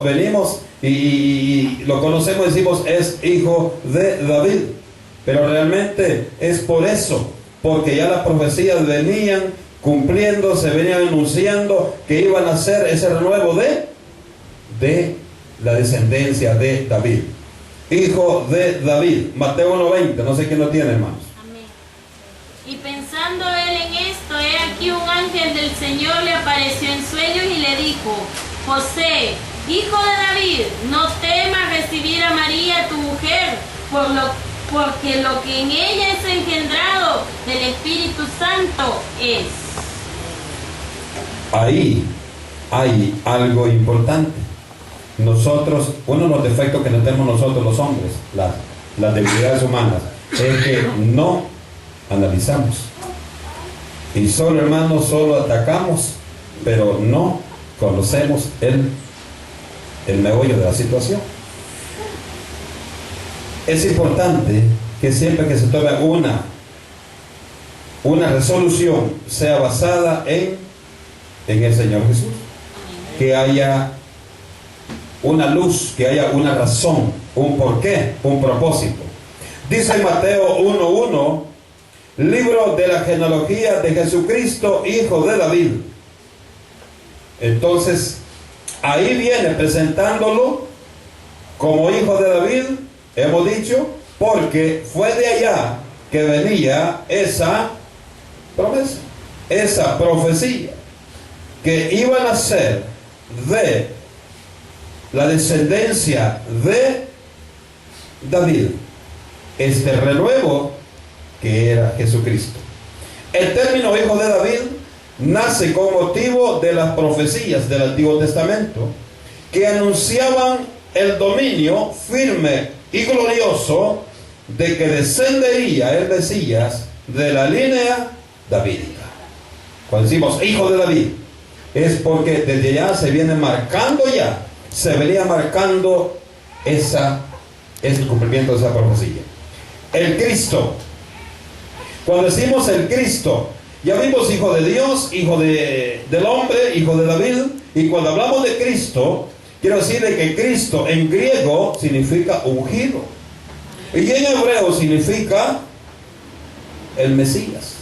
venimos y lo conocemos y decimos es hijo de David, pero realmente es por eso, porque ya las profecías venían cumpliendo, se venían anunciando que iban a hacer ese renuevo de la descendencia de David, hijo de David. Mateo 1:20, no sé quién lo tiene, hermanos. Amén. Y pensando él en esto, he aquí un ángel del Señor le apareció en sueños y le dijo: José, hijo de David, no temas recibir a María tu mujer, porque lo que en ella es engendrado del Espíritu Santo es. Ahí hay algo importante. Nosotros, uno de los defectos que no tenemos nosotros los hombres, las debilidades humanas, es que no analizamos. Y solo, hermanos, solo atacamos, pero no conocemos el meollo de la situación. Es importante que siempre que se tome una resolución sea basada en el Señor Jesús, que haya una luz, que haya una razón, un porqué, un propósito. Dice en Mateo 1:1, libro de la genealogía de Jesucristo, hijo de David. Entonces, ahí viene presentándolo como hijo de David, hemos dicho, porque fue de allá que venía esa promesa, esa profecía, que iban a ser de la descendencia de David, este renuevo que era Jesucristo. El término hijo de David nace con motivo de las profecías del Antiguo Testamento que anunciaban el dominio firme y glorioso de que descendería el Mesías de la línea davídica. Cuando decimos hijo de David, es porque desde allá se viene marcando ya, se venía marcando el cumplimiento de esa profecía. El Cristo. Cuando decimos el Cristo, ya vimos hijo de Dios, hijo del hombre, hijo de David. Y cuando hablamos de Cristo, quiero decirle que Cristo en griego significa ungido. Y en hebreo significa el Mesías.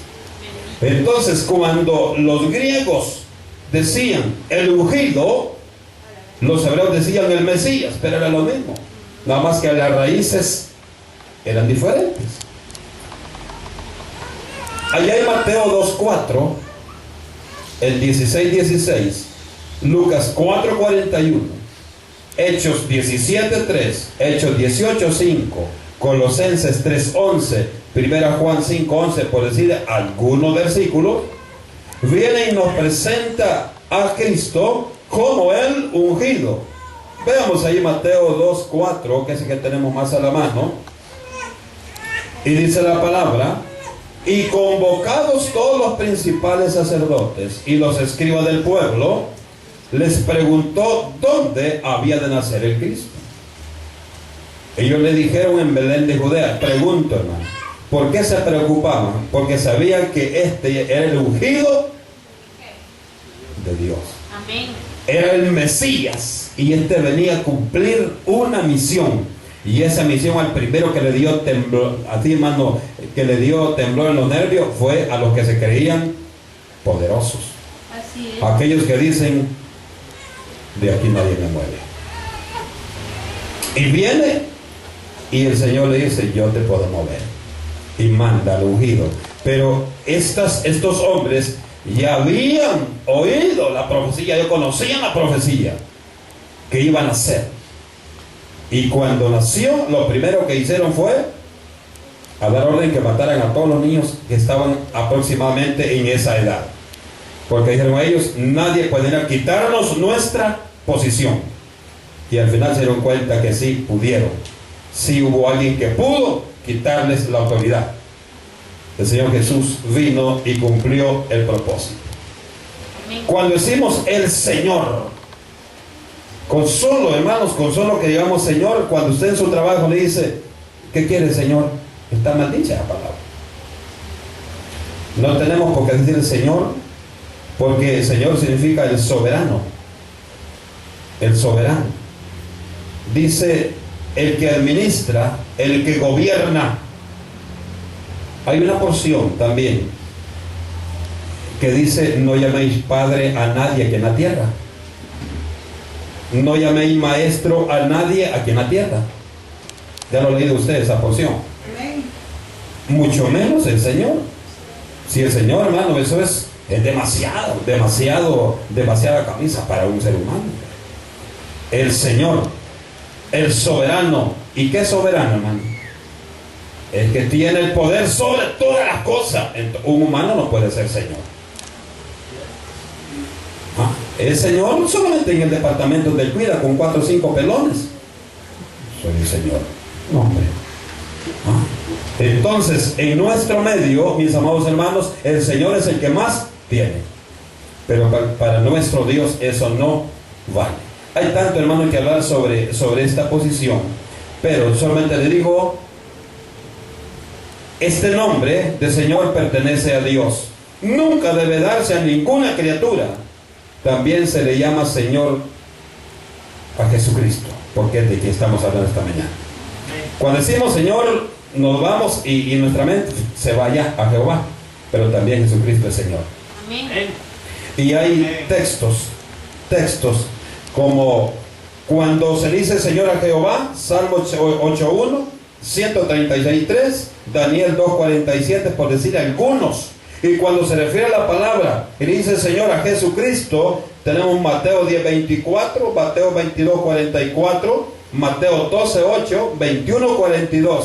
Entonces, cuando los griegos decían el ungido, los hebreos decían el Mesías, pero era lo mismo. Nada más que las raíces eran diferentes. Allá en Mateo 2:4, el 16:16, Lucas 4:41, Hechos 17:3, Hechos 18:5, Colosenses 3:11, 1 Juan 5:11, por decir algunos versículos, viene y nos presenta a Cristo como el ungido. Veamos ahí Mateo 2:4, que es el que tenemos más a la mano, y dice la palabra: y convocados todos los principales sacerdotes y los escribas del pueblo, les preguntó dónde había de nacer el Cristo. Ellos le dijeron: en Belén de Judea. Pregunto, hermano, ¿por qué se preocupaban? Porque sabían que este era el ungido de Dios. Amén. Era el Mesías, y este venía a cumplir una misión. Y esa misión, al primero que le dio temblor, a ti, hermano, que le dio temblor en los nervios, fue a los que se creían poderosos. Así es. Aquellos que dicen: de aquí nadie me mueve. Y viene, y el Señor le dice: yo te puedo mover. Y manda al ungido. Pero estos hombres ya habían oído la profecía, ya conocían la profecía que iban a hacer. Y cuando nació, lo primero que hicieron fue a dar orden que mataran a todos los niños que estaban aproximadamente en esa edad. Porque dijeron a ellos: nadie puede quitarnos nuestra posición. Y al final se dieron cuenta que sí pudieron. Sí hubo alguien que pudo quitarles la autoridad. El Señor Jesús vino y cumplió el propósito. Cuando decimos el Señor, con solo, hermanos, con solo que digamos Señor, cuando usted en su trabajo le dice: ¿qué quiere, Señor?, está mal dicha la palabra. No tenemos por qué decir el Señor, porque el Señor significa el soberano. El soberano. dice el que administra, el que gobierna. Hay una porción también que dice: no llaméis padre a nadie aquí en la tierra. No llaméis maestro a nadie aquí en la tierra. Ya lo ha leído usted esa porción. Amén. Mucho menos el Señor. Si el Señor, hermano, eso es demasiada camisa para un ser humano. El Señor, el soberano. ¿Y qué soberano, hermano? El que tiene el poder sobre todas las cosas. Un humano no puede ser Señor. El Señor solamente en el departamento del cuida con 4 o 5 pelones. Soy el Señor. No, hombre. Entonces, en nuestro medio, mis amados hermanos, el Señor es el que más tiene. Pero para nuestro Dios eso no vale. Hay tanto, hermano, que hablar sobre esta posición. Pero solamente le digo, este nombre de Señor pertenece a Dios. Nunca debe darse a ninguna criatura. También se le llama Señor a Jesucristo, porque es de quien estamos hablando esta mañana. Cuando decimos Señor, nos vamos y nuestra mente se vaya a Jehová, pero también Jesucristo es Señor. Amén. Y hay textos como cuando se dice Señor a Jehová, Salmo 8.1, 136.3, Daniel 2.47, por decir algunos. Y cuando se refiere a la palabra y dice Señor a Jesucristo, tenemos Mateo 10.24, Mateo 22.44, Mateo 12.8, 21.42.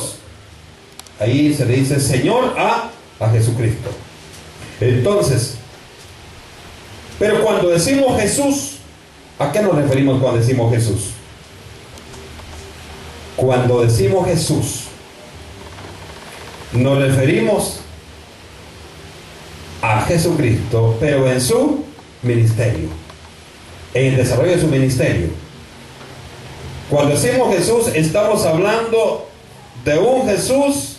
Ahí se le dice Señor a Jesucristo. Entonces, pero cuando decimos Jesús, ¿a qué nos referimos cuando decimos Jesús? Cuando decimos Jesús, nos referimos a Jesucristo, pero en su ministerio, en el desarrollo de su ministerio. Cuando decimos Jesús, estamos hablando de un Jesús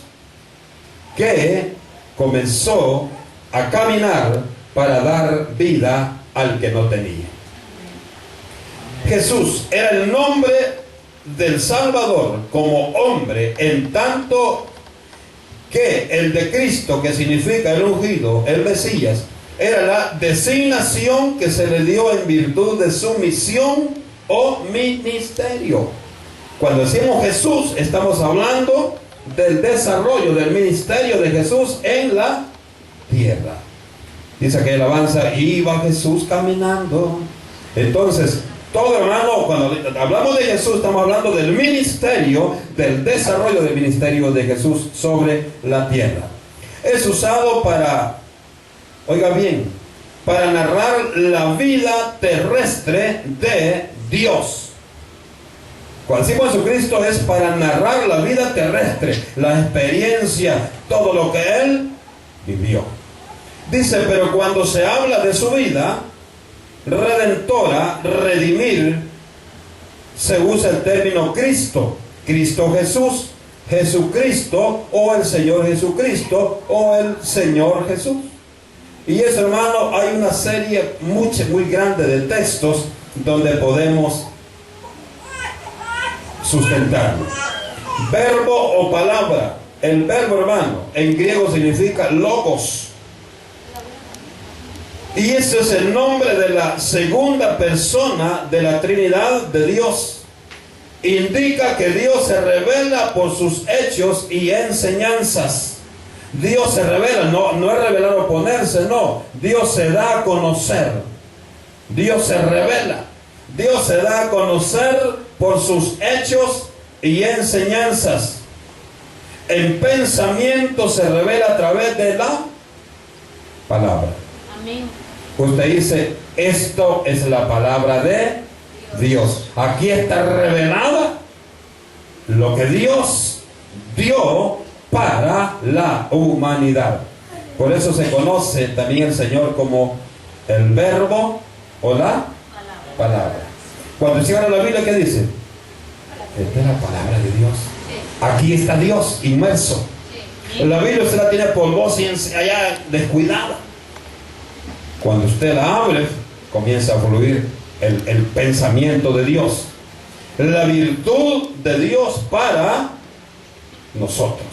que comenzó a caminar para dar vida al que no tenía. Jesús era el nombre del Salvador como hombre, en tanto que el de Cristo, que significa el ungido, el Mesías, era la designación que se le dio en virtud de su misión o ministerio. Cuando decimos Jesús, estamos hablando del desarrollo del ministerio de Jesús en la tierra. Dice que alabanza, iba Jesús caminando. Entonces, todo, hermano, cuando hablamos de Jesús, estamos hablando del ministerio, del desarrollo del ministerio de Jesús sobre la tierra. Es usado para, oiga bien, para narrar la vida terrestre de Dios. Cuando decimos Jesucristo es para narrar la vida terrestre, la experiencia, todo lo que Él vivió. Dice, pero cuando se habla de su vida redentora, redimir, se usa el término Cristo, Cristo Jesús, Jesucristo, o el Señor Jesucristo, o el Señor Jesús. Y eso, hermano, hay una serie muy grande de textos donde podemos sustentarlo. Verbo o palabra. El verbo, hermano, en griego significa logos. Y ese es el nombre de la segunda persona de la Trinidad de Dios. Indica que Dios se revela por sus hechos y enseñanzas. Dios se revela, no es revelar o ponerse, no. Dios se da a conocer. Dios se revela. Dios se da a conocer por sus hechos y enseñanzas. En pensamiento se revela a través de la palabra. Amén. Usted dice, esto es la palabra de Dios. Aquí está revelada lo que Dios dio para la humanidad. Por eso se conoce también el Señor como el verbo o la palabra. Cuando se habla la Biblia, ¿qué dice? Esta es la palabra de Dios. Aquí está Dios inmerso. La Biblia usted la tiene por voz y allá descuidada. Cuando usted la abre, comienza a fluir el pensamiento de Dios. la virtud de Dios para nosotros.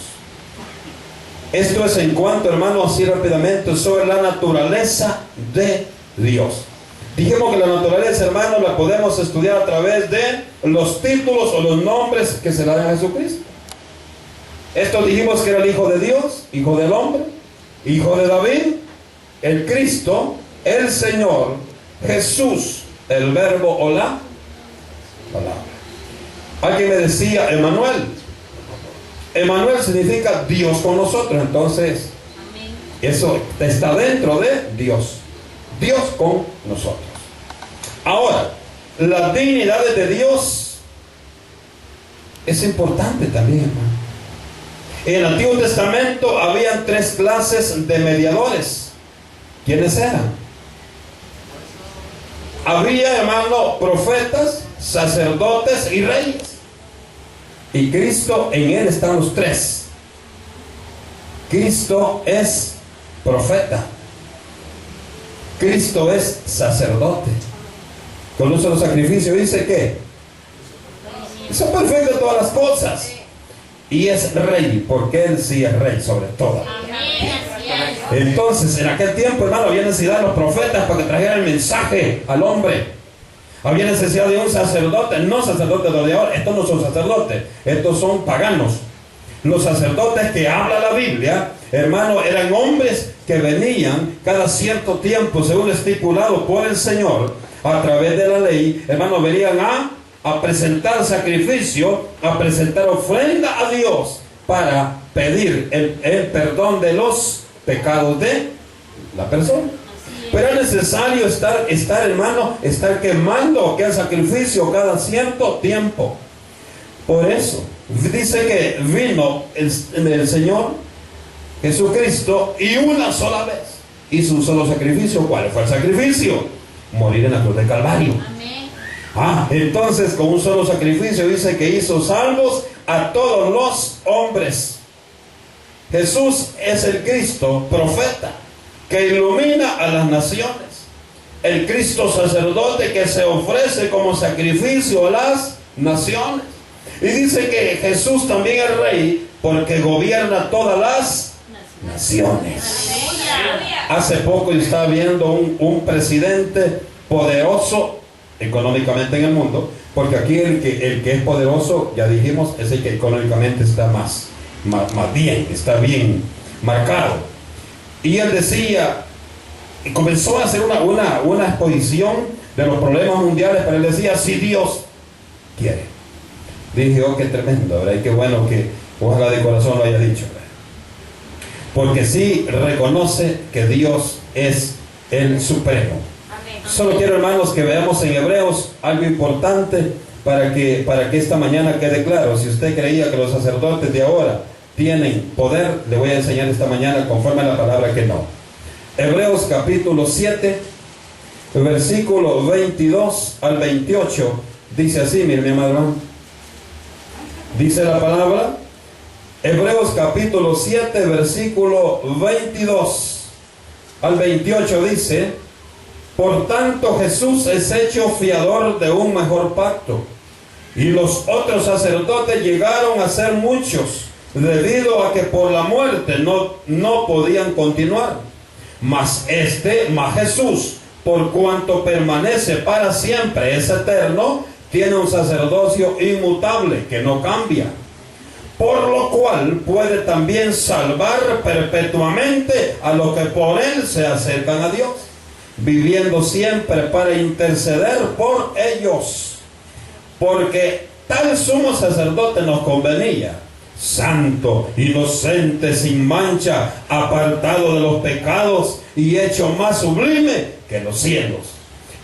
Esto es en cuanto, hermanos, así rápidamente, sobre la naturaleza de Dios. Dijimos que la naturaleza, hermanos, la podemos estudiar a través de los títulos o los nombres que se le dan a Jesucristo. Esto dijimos que era el Hijo de Dios, Hijo del hombre, Hijo de David, el Cristo, el Señor, Jesús, el Verbo o la palabra. Alguien me decía, Emmanuel. Emmanuel significa Dios con nosotros. Entonces, eso está dentro de Dios. Dios con nosotros. Ahora, las dignidades de Dios es importante también, hermano. En el Antiguo Testamento habían 3 clases de mediadores. ¿Quiénes eran? Había, hermano, profetas, sacerdotes y reyes. Y Cristo, en Él están los 3. Cristo es profeta. Cristo es sacerdote. Conoce los sacrificios, dice que es perfecto de todas las cosas. Y es rey, porque Él sí es rey sobre todo. Entonces, en aquel tiempo, hermano, había necesidad de los profetas para que trajeran el mensaje al hombre. Había necesidad de un sacerdote, no sacerdotes de ahora. Estos no son sacerdotes, estos son paganos. Los sacerdotes que habla la Biblia, hermano, eran hombres que venían cada cierto tiempo, según estipulado por el Señor, a través de la ley, hermano, venían a presentar sacrificio, a presentar ofrenda a Dios para pedir el perdón de los pecados de la persona. Pero es necesario estar, hermano, estar quemando aquel sacrificio cada cierto tiempo. Por eso dice que vino el Señor Jesucristo y una sola vez hizo un solo sacrificio. ¿Cuál fue el sacrificio? Morir en la cruz del Calvario. Entonces con un solo sacrificio dice que hizo salvos a todos los hombres. Jesús es el Cristo profeta que ilumina a las naciones. El Cristo sacerdote que se ofrece como sacrificio a las naciones. Y dice que Jesús también es rey porque gobierna todas las naciones. Hace poco yo estaba viendo un presidente poderoso económicamente en el mundo, porque aquí el que es poderoso, ya dijimos, es el que económicamente está más bien, está bien marcado. Y él decía, y comenzó a hacer una exposición de los problemas mundiales, pero él decía, si Dios quiere. Dije, oh, qué tremendo, ¿verdad? Y qué bueno que ojalá de corazón lo haya dicho, ¿verdad? Porque sí reconoce que Dios es el supremo. Solo quiero, hermanos, que veamos en Hebreos algo importante para que esta mañana quede claro. Si usted creía que los sacerdotes de ahora tienen poder, le voy a enseñar esta mañana conforme a la palabra que no. Hebreos capítulo 7, versículo 22 al 28, dice así, mire mi amado hermano. Dice la palabra, Hebreos capítulo 7, versículo 22 al 28 dice: por tanto Jesús es hecho fiador de un mejor pacto, y los otros sacerdotes llegaron a ser muchos, debido a que por la muerte no podían continuar. Mas Jesús, por cuanto permanece para siempre, es eterno, tiene un sacerdocio inmutable que no cambia, por lo cual puede también salvar perpetuamente a los que por él se acercan a Dios, viviendo siempre para interceder por ellos. Porque tal sumo sacerdote nos convenía, santo, inocente, sin mancha, apartado de los pecados y hecho más sublime que los cielos,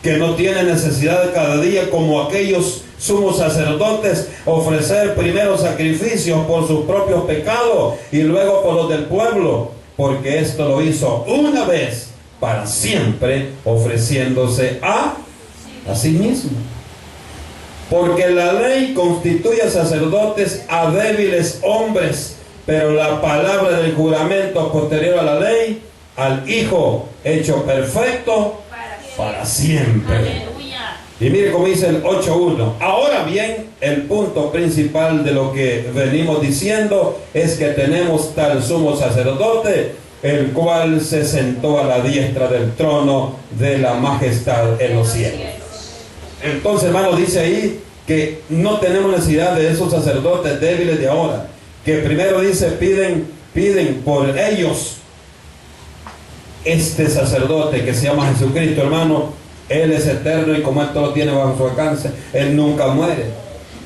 que no tiene necesidad de cada día, como aquellos sumos sacerdotes, ofrecer primero sacrificios por sus propios pecados y luego por los del pueblo, porque esto lo hizo una vez para siempre, ofreciéndose a sí mismo. Porque la ley constituye sacerdotes a débiles hombres, pero la palabra del juramento posterior a la ley, al Hijo hecho perfecto para siempre. Y mire cómo dice el 8.1. Ahora bien, el punto principal de lo que venimos diciendo es que tenemos tal sumo sacerdote, el cual se sentó a la diestra del trono de la majestad en los cielos. Entonces, hermano, dice ahí que no tenemos necesidad de esos sacerdotes débiles de ahora, que primero dice piden por ellos. Este sacerdote que se llama Jesucristo, hermano, Él es eterno y como Él todo lo tiene bajo su alcance, Él nunca muere.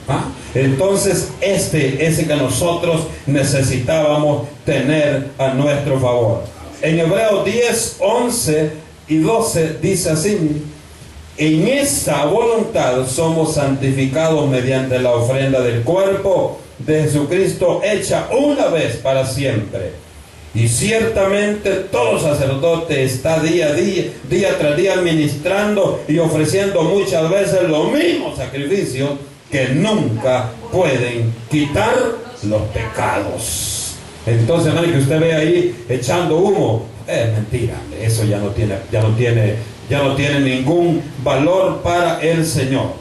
¿Ah? Entonces ese que nosotros necesitábamos tener a nuestro favor. En Hebreos 10, 11 y 12 dice así: en esta voluntad somos santificados mediante la ofrenda del cuerpo de Jesucristo hecha una vez para siempre. Y ciertamente todo sacerdote está día tras día administrando y ofreciendo muchas veces los mismos sacrificios que nunca pueden quitar los pecados. Entonces, hermano, que usted ve ahí echando humo, es mentira. Eso ya no tiene ningún valor para el Señor.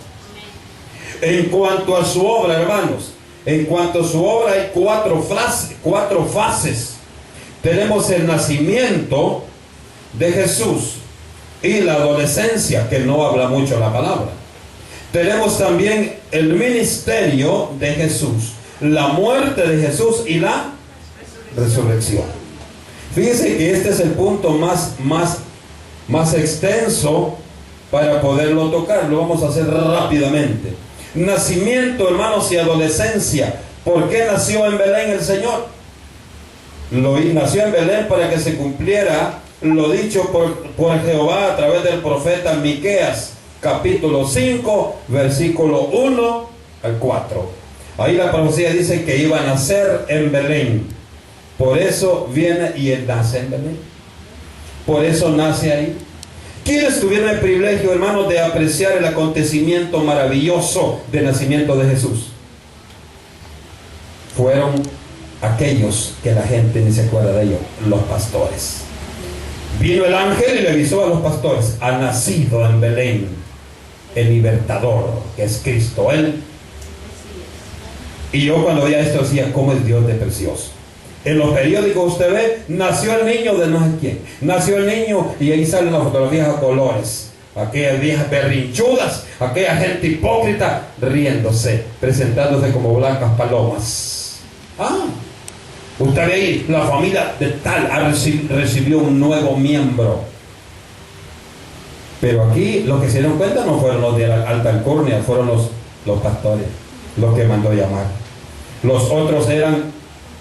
En cuanto a su obra, hermanos, en cuanto a su obra hay cuatro fases. Tenemos el nacimiento de Jesús y la adolescencia, que no habla mucho la palabra. Tenemos también el ministerio de Jesús, la muerte de Jesús y la resurrección. Fíjense que este es el punto más extenso para poderlo tocar. Lo vamos a hacer rápidamente. Nacimiento, hermanos, y adolescencia. ¿Por qué nació en Belén el Señor? Nació en Belén para que se cumpliera lo dicho por Jehová a través del profeta Miqueas, capítulo 5, versículo 1 al 4. Ahí la profecía dice que iba a nacer en Belén. Por eso viene y él nace en Belén. Por eso nace ahí. ¿Quiénes tuvieron el privilegio, hermanos, de apreciar el acontecimiento maravilloso del nacimiento de Jesús? Fueron aquellos que la gente ni se acuerda de ellos, los pastores. Vino el ángel y le avisó a los pastores: ha nacido en Belén el libertador, que es Cristo. Él. Y yo cuando veía esto decía: ¿cómo es Dios de precioso? En los periódicos usted ve: nació el niño de no sé quién, nació el niño, y ahí salen las fotografías a colores, aquellas viejas berrinchudas, aquella gente hipócrita riéndose, presentándose como blancas palomas. Usted ve ahí: la familia de tal recibió un nuevo miembro. Pero aquí los que se dieron cuenta no fueron los de la alta alcurnia, fueron los pastores, los que mandó llamar. Los otros eran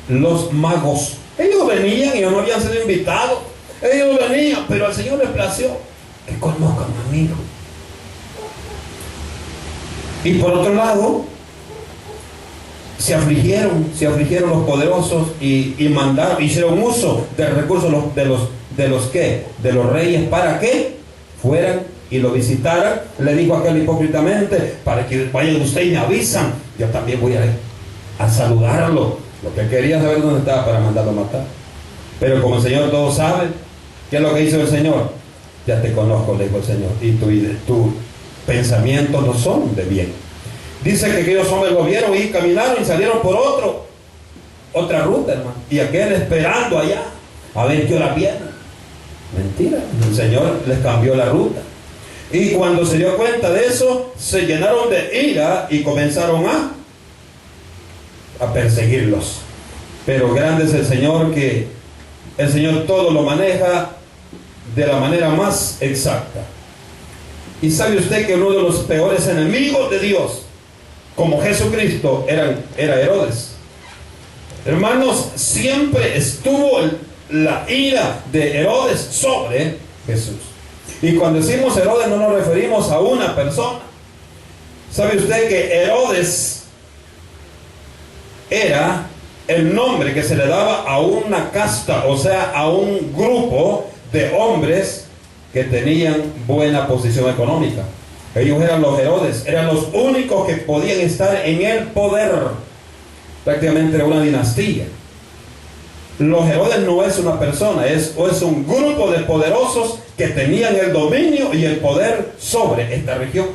los magos. Ellos venían y no habían sido invitados. Ellos venían, pero al Señor les plació que conozcan a mi hijo. Y por otro lado, se afligieron los poderosos y hicieron uso del recurso de los reyes para que fueran y lo visitaran. Le dijo aquel hipócritamente: para que vayan ustedes y me avisan, yo también voy a saludarlo. Lo que quería saber dónde estaba para mandarlo a matar. Pero como el Señor todo sabe, ¿qué es lo que hizo el Señor? Ya te conozco, le dijo el Señor, y tu pensamientos no son de bien. Dice que aquellos hombres lo vieron y caminaron y salieron por otra ruta, hermano. Y aquel esperando allá a ver qué hora viene. Mentira, el Señor les cambió la ruta. Y cuando se dio cuenta de eso, se llenaron de ira y comenzaron a perseguirlos. Pero grande es el Señor, que el Señor todo lo maneja de la manera más exacta. Y sabe usted que uno de los peores enemigos de Dios, como Jesucristo, era Herodes. Hermanos, siempre estuvo la ira de Herodes sobre Jesús. Y cuando decimos Herodes no nos referimos a una persona. ¿Sabe usted que Herodes era el nombre que se le daba a una casta, o sea, a un grupo de hombres que tenían buena posición económica? Ellos eran los Herodes, eran los únicos que podían estar en el poder. Prácticamente era una dinastía. Los Herodes no es una persona, es un grupo de poderosos que tenían el dominio y el poder sobre esta región.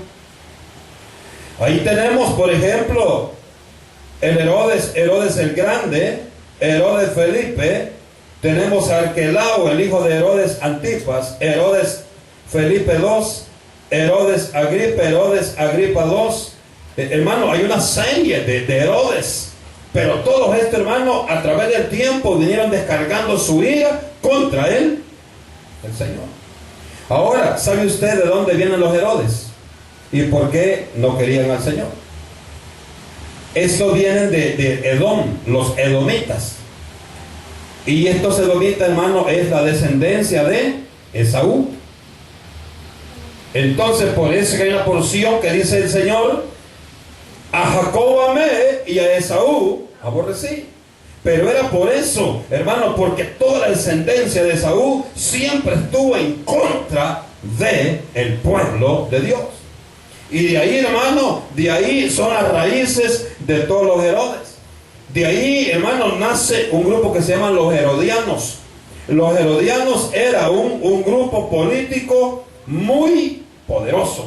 Ahí tenemos, por ejemplo, el Herodes el Grande, Herodes Felipe, tenemos a Arquelao, el hijo de Herodes Antipas, Herodes Felipe II, Herodes Agripa II. Hermano, hay una serie de Herodes, pero todos estos hermanos a través del tiempo vinieron descargando su ira contra él, el Señor. Ahora, ¿sabe usted de dónde vienen los Herodes? ¿Y por qué no querían al Señor? Estos vienen de Edom, los edomitas. Y estos edomitas, hermano, es la descendencia de Esaú. Entonces, por eso hay una porción que dice el Señor: a Jacob amé y a Esaú aborrecí. Pero era por eso, hermano, porque toda la descendencia de Esaú siempre estuvo en contra del pueblo de Dios. Y de ahí, hermano, de ahí son las raíces de todos los Herodes. De ahí, hermano, nace un grupo que se llama los Herodianos. Los Herodianos era un grupo político muy poderoso,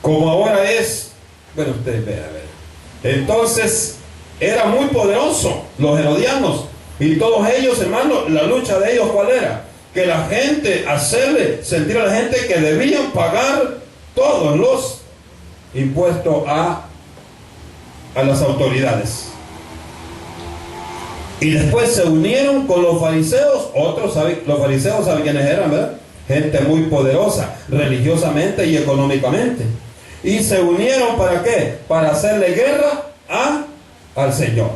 como ahora es. Bueno, ustedes vean, entonces era muy poderoso los Herodianos, y todos ellos, hermano, la lucha de ellos, ¿cuál era? Que la gente, hacerle sentir a la gente que debían pagar todos los impuestos a las autoridades. Y después se unieron con los fariseos. Los fariseos, ¿saben quiénes eran, verdad? Gente muy poderosa, religiosamente y económicamente. Y se unieron, ¿para qué? Para hacerle guerra al Señor.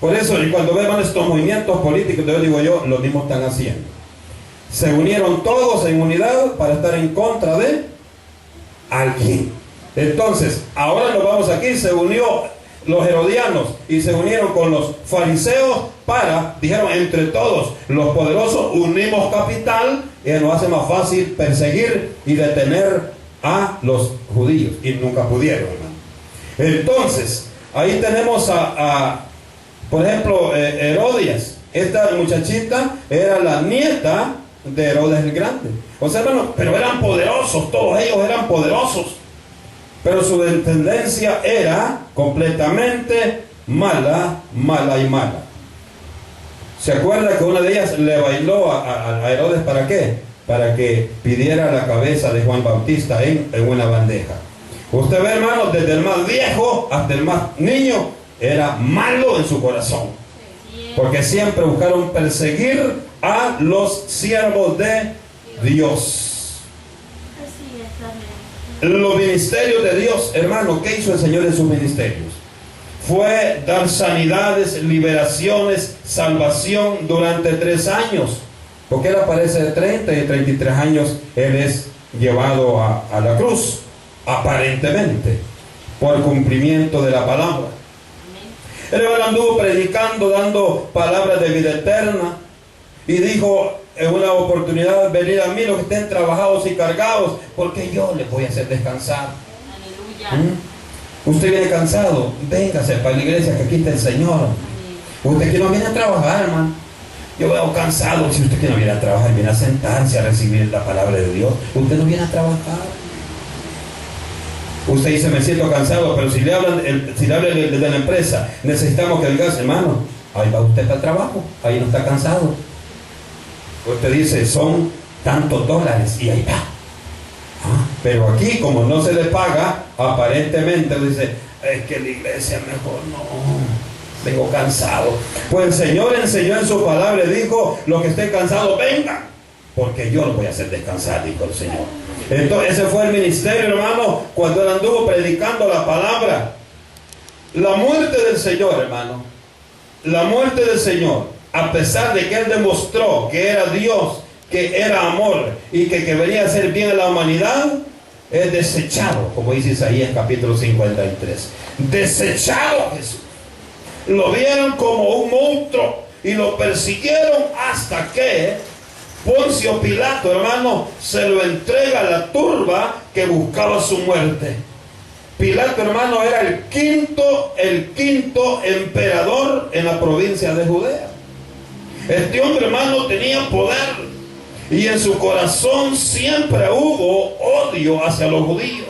Por eso, y cuando vean estos movimientos políticos, yo digo lo mismo están haciendo. Se unieron todos en unidad para estar en contra de alguien. Entonces, ahora nos vamos aquí, se unió los herodianos y se unieron con los fariseos dijeron, entre todos los poderosos unimos capital, y nos hace más fácil perseguir y detener a los judíos, y nunca pudieron, hermano. Entonces, ahí tenemos por ejemplo, Herodias. Esta muchachita era la nieta de Herodes el Grande. O sea, hermano, pero eran poderosos, todos ellos eran poderosos. Pero su tendencia era completamente mala. ¿Se acuerda que una de ellas le bailó a Herodes para qué? Para que pidiera la cabeza de Juan Bautista en una bandeja. Usted ve, hermano, desde el más viejo hasta el más niño, era malo en su corazón. Porque siempre buscaron perseguir a los siervos de Dios. Los ministerios de Dios, hermano, ¿qué hizo el Señor en sus ministerios? Fue dar sanidades, liberaciones, salvación durante 3 años. Porque Él aparece de 30 y 33 años Él es llevado a la cruz, aparentemente, por cumplimiento de la palabra. Él anduvo predicando, dando palabras de vida eterna, y dijo en una oportunidad: venid a mí los que estén trabajados y cargados, porque yo les voy a hacer descansar. Aleluya. Usted viene cansado, véngase para la iglesia, que aquí está el Señor. Usted que no viene a trabajar, hermano. Yo veo cansado. Si usted que no viene a trabajar, viene a sentarse a recibir la palabra de Dios. Usted no viene a trabajar. Usted dice: me siento cansado, pero si le hablan de la empresa, necesitamos que digas, hermano, ahí va usted para el trabajo, ahí no está cansado. Usted dice: son tantos dólares, y ahí va. Pero aquí, como no se le paga, aparentemente dice: es que la iglesia mejor no, vengo cansado. Pues el Señor enseñó en su palabra y dijo: los que estén cansados, vengan, porque yo los voy a hacer descansar, dijo el Señor. Entonces ese fue el ministerio, hermano, cuando Él anduvo predicando la palabra. La muerte del Señor, hermano, la muerte del Señor, a pesar de que Él demostró que era Dios, que era amor y que venía a hacer bien a la humanidad, es desechado, como dice Isaías capítulo 53. Desechado Jesús. Lo vieron como un monstruo y lo persiguieron hasta que Poncio Pilato, hermano, se lo entrega a la turba que buscaba su muerte. Pilato, hermano, era el quinto emperador en la provincia de Judea. Este hombre, hermano, tenía poder, y en su corazón siempre hubo odio hacia los judíos.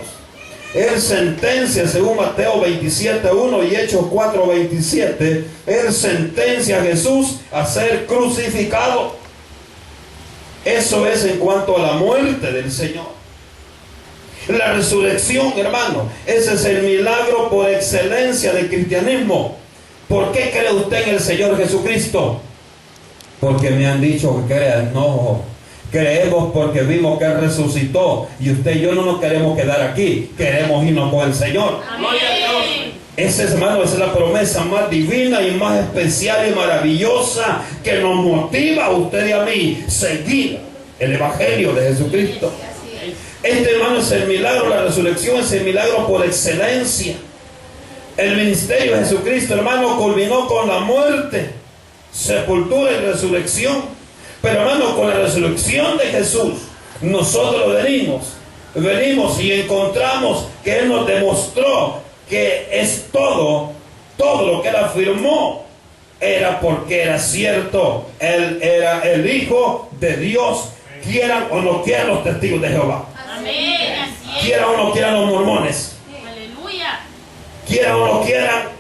Él sentencia, según Mateo 27:1 y Hechos 4:27, Él sentencia a Jesús a ser crucificado. Eso es en cuanto a la muerte del Señor. La resurrección, hermano, ese es el milagro por excelencia del cristianismo. ¿Por qué cree usted en el Señor Jesucristo? Porque me han dicho que crean. No, creemos porque vimos que Él resucitó. Y usted y yo no nos queremos quedar aquí, queremos irnos con el Señor. Amén. Esa, hermano, esa es la promesa más divina y más especial y maravillosa que nos motiva a usted y a mí seguir el Evangelio de Jesucristo. Este, hermano, es el milagro, la resurrección es el milagro por excelencia. El ministerio de Jesucristo, hermano, culminó con la muerte, sepultura y resurrección. Pero, hermano, con la resurrección de Jesús, nosotros venimos y encontramos que Él nos demostró que es todo lo que Él afirmó era porque era cierto. Él era el Hijo de Dios, quieran o no quieran los testigos de Jehová. Amén. Así es. Quieran o no quieran los mormones. Aleluya. Quieran o no quieran